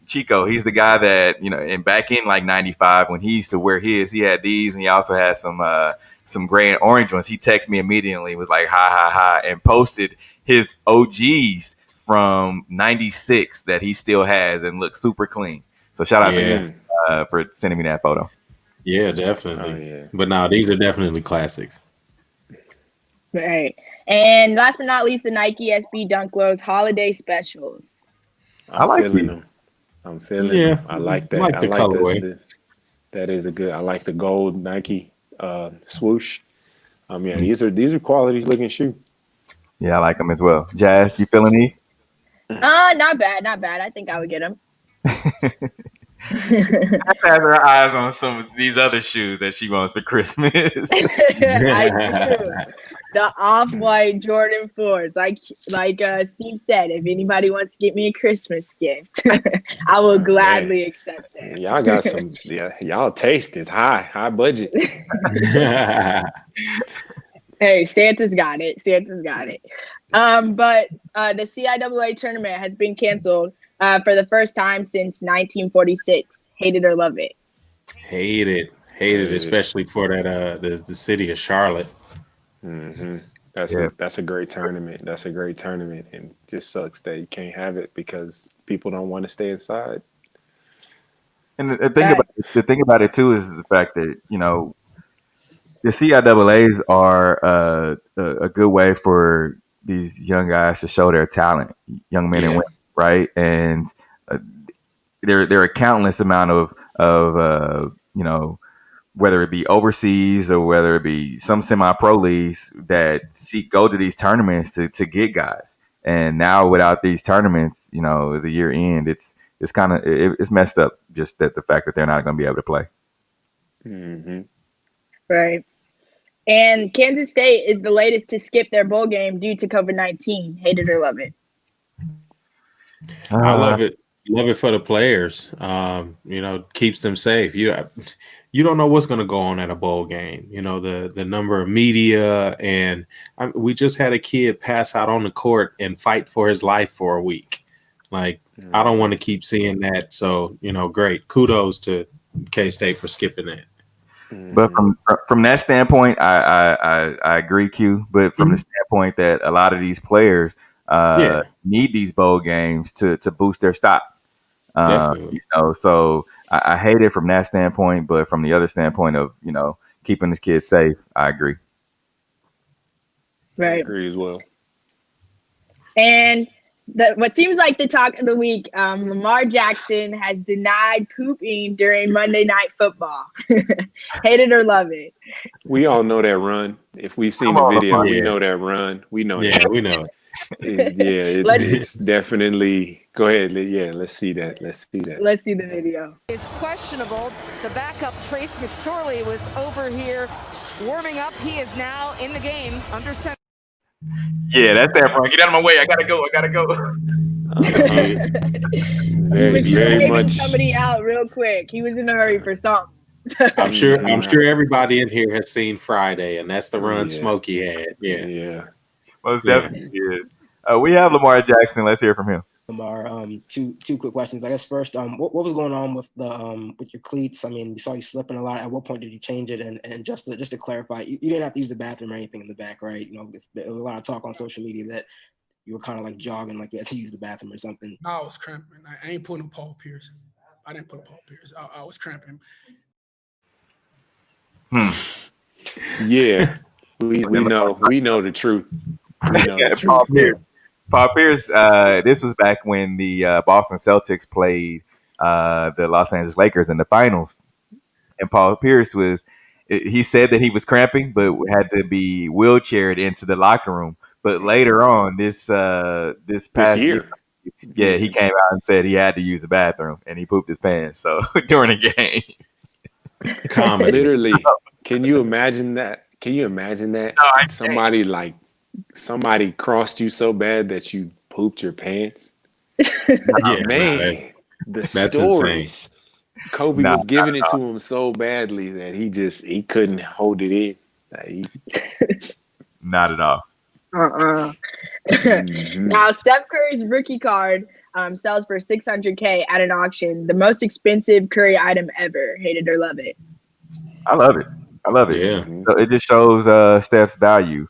Chico, he's the guy that, and back in like 95 when he used to wear his, he had these, and he also had some gray and orange ones. He texted me immediately, was like, hi, and posted his OGs from 96 that he still has and look super clean. So shout out to him for sending me that photo. Yeah, definitely. But no, these are definitely classics. Right. And last but not least, the Nike SB Dunk Lows holiday specials. I like them. I'm feeling them. I like that. I like the colorway. That is a good. I like the gold Nike swoosh. These are quality looking shoe. Yeah, I like them as well. Jazz, you feeling these? Not bad. I think I would get them. I have her eyes on some of these other shoes that she wants for Christmas. I do. The off-white Jordan 4s. Like Steve said, if anybody wants to get me a Christmas gift, I will gladly accept it. Y'all got some. Y'all taste is high budget. Hey, Santa's got it. But the CIAA tournament has been canceled for the first time since 1946. Hate it or love it. Hate it, especially for that the city of Charlotte. That's a great tournament. And it just sucks that you can't have it because people don't want to stay inside. And the thing about it too is the fact that the CIAAs are a good way for these young guys to show their talent, young men and women, right? And there are a countless amount of whether it be overseas or whether it be some semi-pro leagues that go to these tournaments to get guys. And now without these tournaments, the year end, it's kind of it's messed up. Just that the fact that they're not going to be able to play. Right. And Kansas State is the latest to skip their bowl game due to COVID-19. Hate it or love it. I love it. Love it for the players. Keeps them safe. You don't know what's going to go on at a bowl game. The number of media, and we just had a kid pass out on the court and fight for his life for a week. Like, I don't want to keep seeing that. So, great. Kudos to K-State for skipping that. But from that standpoint, I agree, Q. But from the standpoint that a lot of these players need these bowl games to boost their stock. So I hate it from that standpoint, but from the other standpoint of keeping this kid safe, I agree. Right. I agree as well. And what seems like the talk of the week, Lamar Jackson has denied pooping during Monday Night Football. Hate it or love it. We all know that run. If we've seen the video, we know that run. We know that. We know it. It's definitely. Go ahead. Let's see that. Let's see the video. It's questionable. The backup, Trace McSorley, was over here warming up. He is now in the game under center. Yeah, that's that part. Get out of my way. I gotta go. Very much. Somebody out real quick. He was in a hurry for something. I'm sure everybody in here has seen Friday, and that's the run Smokey had. Yeah. Most definitely is. We have Lamar Jackson. Let's hear from him. Lamar, two quick questions. I guess first, what was going on with the with your cleats? I mean, we saw you slipping a lot. At what point did you change it? And just to clarify, you didn't have to use the bathroom or anything in the back, right? There was a lot of talk on social media that you were kind of like jogging, like you had to use the bathroom or something. No, I was cramping. I ain't putting Paul Pierce. I didn't put Paul Pierce. I was cramping. Yeah, we know the truth. Paul Pierce. This was back when the Boston Celtics played the Los Angeles Lakers in the finals, and Paul Pierce was he said that he was cramping, but had to be wheelchaired into the locker room. But later on, this past year, yeah, he came out and said he had to use the bathroom and he pooped his pants. So during the game, literally, can you imagine that? Can you imagine that somebody crossed you so bad that you pooped your pants? Man, the stories. Kobe was giving it to him so badly that he couldn't hold it in. Not at all. Now, Steph Curry's rookie card sells for $600K at an auction. The most expensive Curry item ever. Hate it or love it. I love it. Yeah. So it just shows Steph's value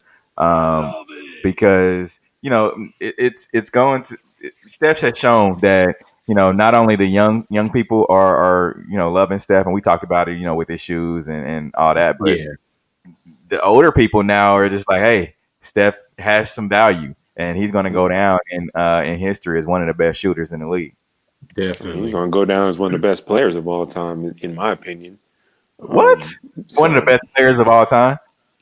because it's going to. Steph has shown that not only the young people are loving Steph, and we talked about it with his shoes and all that, but the older people now are just like, hey, Steph has some value, and he's going to go down in history as one of the best shooters in the league. Definitely, he's going to go down as one of the best players of all time, in my opinion. What? One of the best players of all time?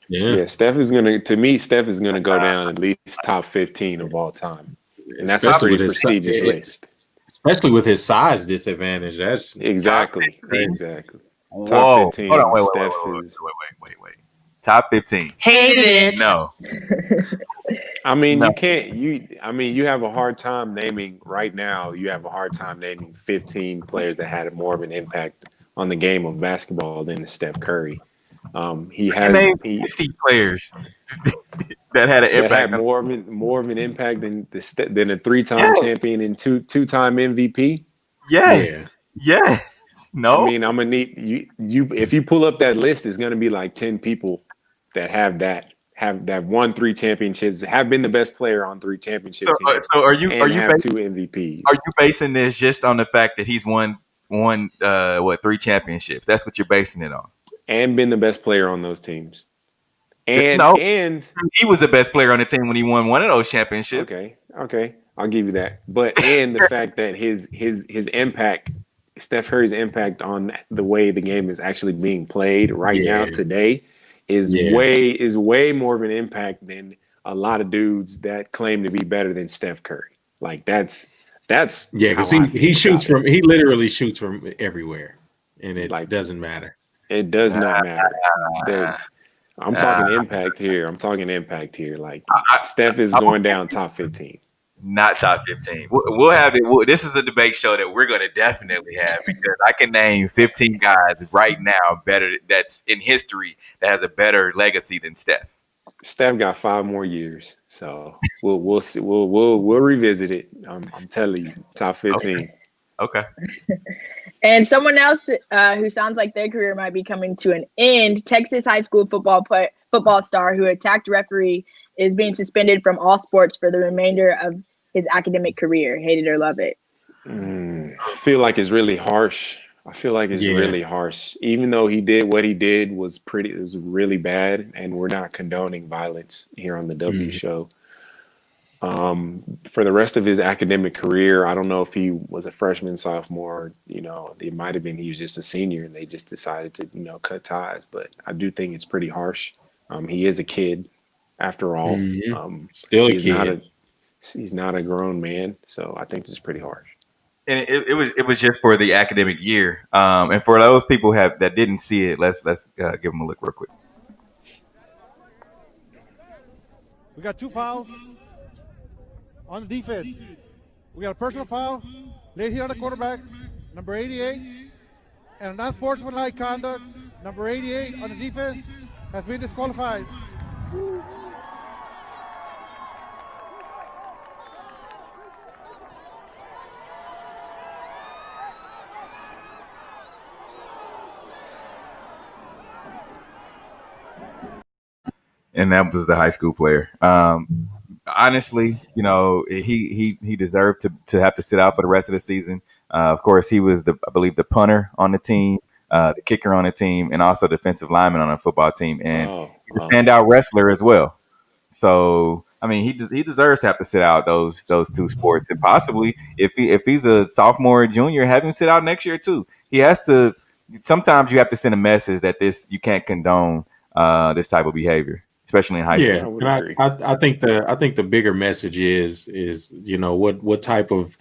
Yeah. Steph is going to go down at least top 15 of all time. And that's a pretty prestigious list. Especially with his size disadvantage. That's exactly. Top 15. Hold on, wait. Top 15. Hate it. No. I mean, you have a hard time naming right now. You have a hard time naming 15 players that had more of an impact on the game of basketball than Steph Curry. He has 50 players that had an impact. Had more of an impact than a 3-time champion and two-time MVP. Yes. No. I mean, I'm gonna need you. If you pull up that list, it's gonna be like 10 people that have won 3 championships, have been the best player on 3 championship teams. So are you have basing, 2 MVPs? Are you basing this just on the fact that he's won 3 championships? That's what you're basing it on. And been the best player on those teams. And he was the best player on the team when he won one of those championships. Okay, I'll give you that. But and the fact that his impact, Steph Curry's impact on the way the game is actually being played right now today is way more of an impact than a lot of dudes that claim to be better than Steph Curry. Like that's because he literally shoots from everywhere, and it doesn't matter. It does not matter. I'm talking impact here. Like Steph is going down top 15. Not top 15. We'll have it. This is a debate show that we're going to definitely have because I can name 15 guys right now that's in history that has a better legacy than Steph. Steph got 5 more years, so we'll see. We'll revisit it. I'm telling you, top 15. Okay. And someone else who sounds like their career might be coming to an end, Texas high school football star who attacked referee is being suspended from all sports for the remainder of his academic career. Hate it or love it. I feel like it's really harsh. Really harsh. Even though he did what he did was really bad, and we're not condoning violence here on the W show. For the rest of his academic career, I don't know if he was a freshman, sophomore, it might have been he was just a senior and they just decided to, cut ties. But I do think it's pretty harsh. He is a kid after all. Still a kid. He's not a grown man. So I think this is pretty harsh. And it was just for the academic year. And for those people that didn't see it, let's give them a look real quick. We got 2 fouls on the defense. We got a personal foul laid here on the quarterback, number 88, and non-sportsmanlike conduct, number 88 on the defense, has been disqualified. And that was the high school player. Honestly, he deserved to have to sit out for the rest of the season. Of course, he was I believe the punter on the team, the kicker on the team, and also defensive lineman on a football team, and he's a standout wrestler as well. So, I mean, he deserves to have to sit out those 2 sports, and possibly if he's a sophomore or junior, have him sit out next year too. He has to, sometimes you have to send a message that you can't condone this type of behavior, especially in high school. Yeah, and I think the bigger message is what type of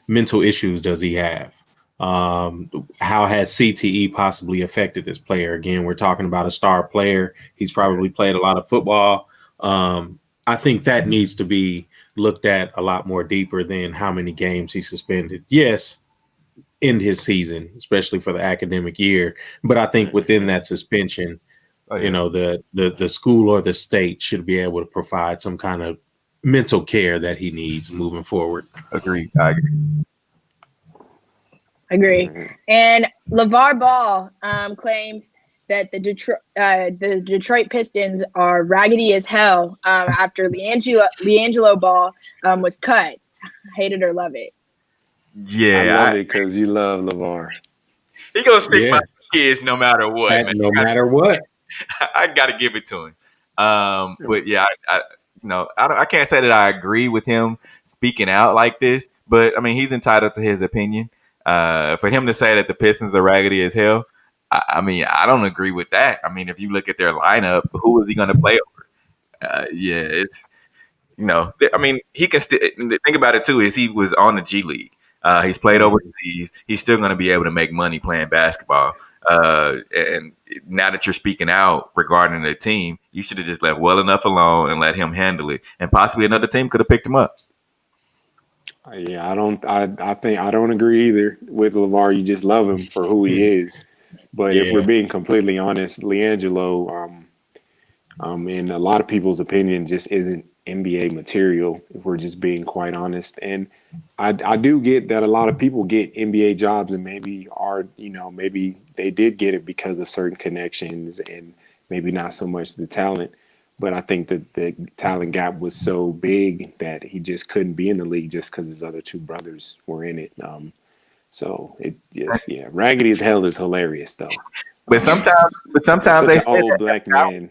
mental issues does he have? How has CTE possibly affected this player? Again, we're talking about a star player. He's probably played a lot of football. I think that needs to be looked at a lot more deeper than how many games he suspended. Yes, end his season, especially for the academic year. But I think within that suspension, the school or the state should be able to provide some kind of mental care that he needs moving forward. Agreed. I agree. And LeVar Ball claims that the Detroit Pistons are raggedy as hell after LiAngelo Ball was cut. Hate it or love it. Yeah, I love it because you love LeVar. He gonna stick by kids no matter what. Man. No matter what. I gotta give it to him. But yeah, I can't say that I agree with him speaking out like this, but I mean he's entitled to his opinion. For him to say that the Pistons are raggedy as hell, I mean I don't agree with that. I mean if you look at their lineup, who is he going to play over? It's I mean he can still think about it too. Is he was on the G League? He's played overseas. He's still going to be able to make money playing basketball. And now that you're speaking out regarding the team, you should have just left well enough alone and let him handle it. And possibly another team could have picked him up. Yeah, I think I don't agree either with LeVar. You just love him for who he is. But if we're being completely honest, LiAngelo, in a lot of people's opinion, just isn't NBA material, if we're just being quite honest. And I do get that a lot of people get NBA jobs and maybe maybe they did get it because of certain connections and maybe not so much the talent. But I think that the talent gap was so big that he just couldn't be in the league just because his other two brothers were in it. So it just, raggedy as hell is hilarious though. But sometimes they say old black man.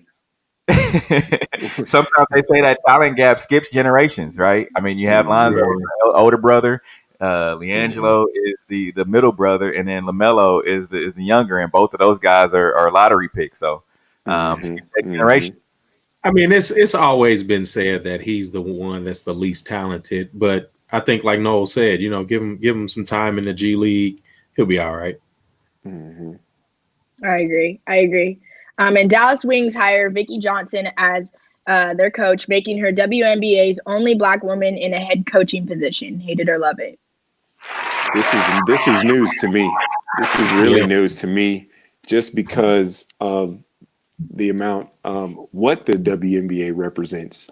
Sometimes they say that talent gap skips generations, right? I mean, you have Lonzo's older brother, LiAngelo is the middle brother, and then LaMelo is the younger, and both of those guys are lottery picks. So, generation. I mean, it's always been said that he's the one that's the least talented, but I think, like Noel said, give him some time in the G League, he'll be all right. Mm-hmm. I agree. And Dallas Wings hire Vicki Johnson as their coach, making her WNBA's only Black woman in a head coaching position. Hate it or love it. This was news to me. This was really news to me, just because of the amount what the WNBA represents.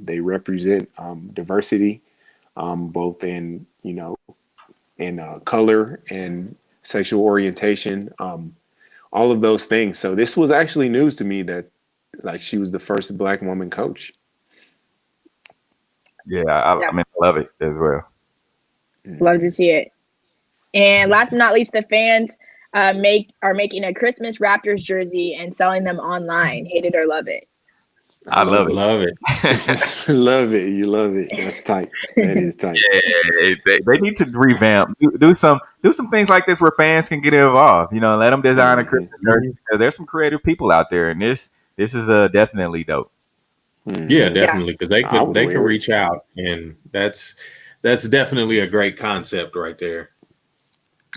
They represent diversity, both in color and sexual orientation. All of those things. So this was actually news to me that she was the first Black woman coach. Yeah, I mean, I love it as well. Love to see it. And last but not least, the fans are making a Christmas Raptors jersey and selling them online. Hate it or love it. I love it. Love it. Love it. You love it. That's tight. That is tight. Yeah, they need to revamp. Do some things like this where fans can get involved. Let them design a Christmas jersey, because there's some creative people out there, and this is definitely dope. Yeah, definitely, because they can reach out, and that's definitely a great concept right there.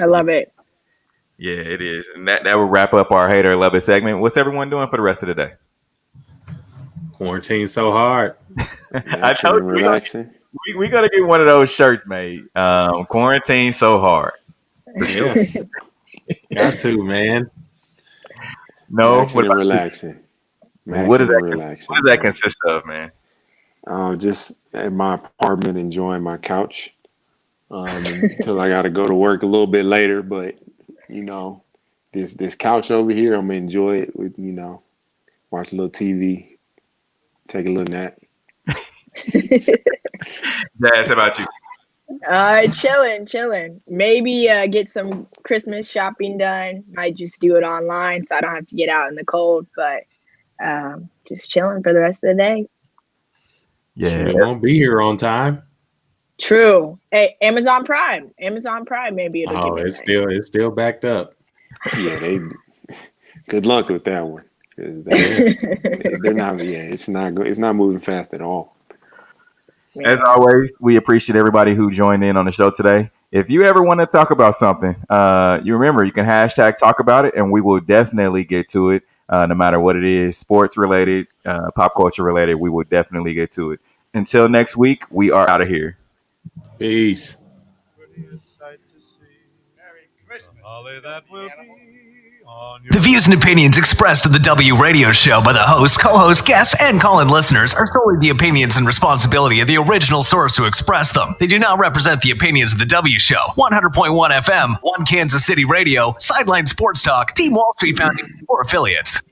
I love it. Yeah, it is, and that will wrap up our Hate or Love It segment. What's everyone doing for the rest of the day? Quarantine so hard. I told you we gotta get one of those shirts made. Quarantine so hard. Yeah. Got to, man. No, relaxing. What does that consist of, man? Just at my apartment, enjoying my couch until I got to go to work a little bit later. But this couch over here, I'm gonna enjoy it with watch a little TV. Take a little nap. Jazz, how about you? Chilling. Maybe get some Christmas shopping done. Might just do it online so I don't have to get out in the cold. But just chilling for the rest of the day. Yeah, you won't be here on time. True. Hey, Amazon Prime. Maybe it'll. It's still backed up. Yeah, they. Good luck with that one. 'Cause they're not. Yeah, it's not good. It's not moving fast at all. As always, we appreciate everybody who joined in on the show today. If you ever want to talk about something, you remember you can hashtag talk about it, and we will definitely get to it. No matter what it is, sports related, pop culture related, we will definitely get to it. Until next week, we are out of here. Peace. The views and opinions expressed in the W Radio Show by the host, co-host, guests, and call-in listeners are solely the opinions and responsibility of the original source who expressed them. They do not represent the opinions of the W Show, 100.1 FM, One Kansas City Radio, Sideline Sports Talk, Team Wall Street Foundation, or affiliates.